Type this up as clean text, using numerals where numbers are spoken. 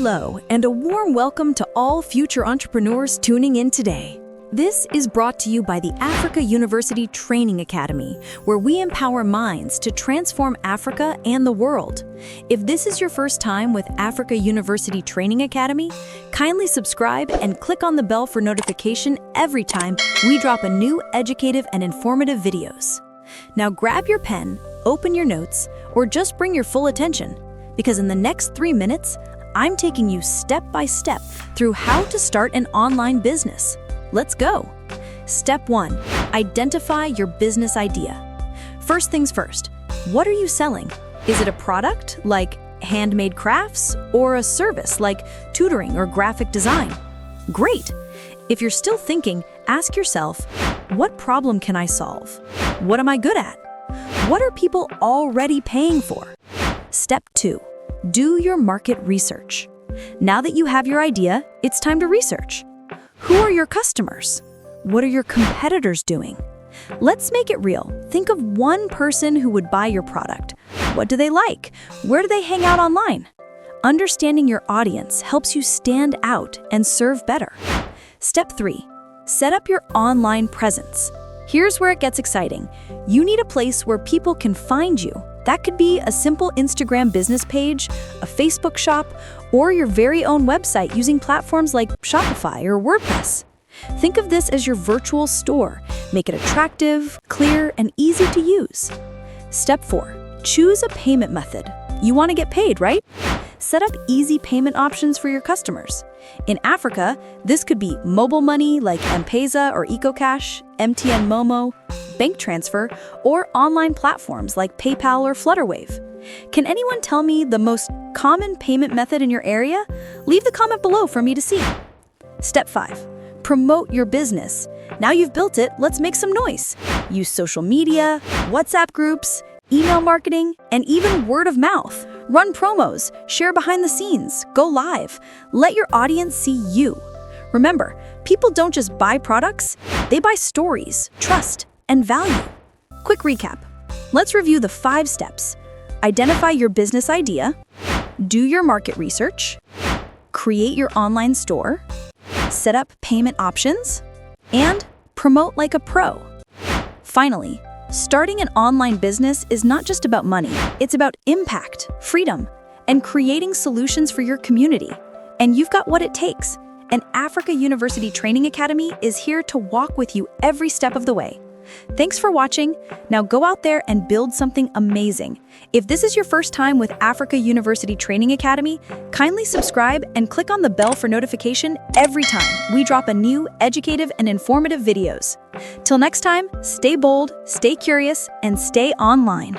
Hello, and a warm welcome to all future entrepreneurs tuning in today. This is brought to you by the Africa University Training Academy, where we empower minds to transform Africa and the world. If this is your first time with Africa University Training Academy, kindly subscribe and click on the bell for notification every time we drop a new educative and informative videos. Now grab your pen, open your notes, or just bring your full attention, because in the next 3 minutes, I'm taking you step by step through how to start an online business. Let's go. Step 1. Identify your business idea. First things first, what are you selling? Is it a product like handmade crafts or a service like tutoring or graphic design? Great. If you're still thinking, ask yourself, what problem can I solve? What am I good at? What are people already paying for? Step 2. Do your market research. Now that you have your idea, it's time to research. Who are your customers? What are your competitors doing? Let's make it real. Think of one person who would buy your product. What do they like? Where do they hang out online? Understanding your audience helps you stand out and serve better. Step 3. Set up your online presence. Here's where it gets exciting. You need a place where people can find you. That could be a simple Instagram business page, a Facebook shop, or your very own website using platforms like Shopify or WordPress. Think of this as your virtual store. Make it attractive, clear, and easy to use. Step 4. Choose a payment method. You want to get paid, right? Set up easy payment options for your customers. In Africa, this could be mobile money like M-Pesa or EcoCash, MTN Momo, bank transfer, or online platforms like PayPal or Flutterwave. Can anyone tell me the most common payment method in your area? Leave the comment below for me to see. Step 5. Promote your business. Now you've built it, let's make some noise. Use social media, WhatsApp groups, email marketing, and even word of mouth. Run promos, share behind the scenes, go live. Let your audience see you. Remember, people don't just buy products, they buy stories, trust, and value. Quick recap. Let's review the 5 steps. Identify your business idea, do your market research, create your online store, set up payment options, and promote like a pro. Finally, starting an online business is not just about money, it's about impact, freedom, and creating solutions for your community. And you've got what it takes. And Africa University Training Academy is here to walk with you every step of the way. Thanks for watching. Now go out there and build something amazing. If this is your first time with Africa University Training Academy, kindly subscribe and click on the bell for notification every time we drop a new educative and informative videos. Till next time, stay bold, stay curious, and stay online.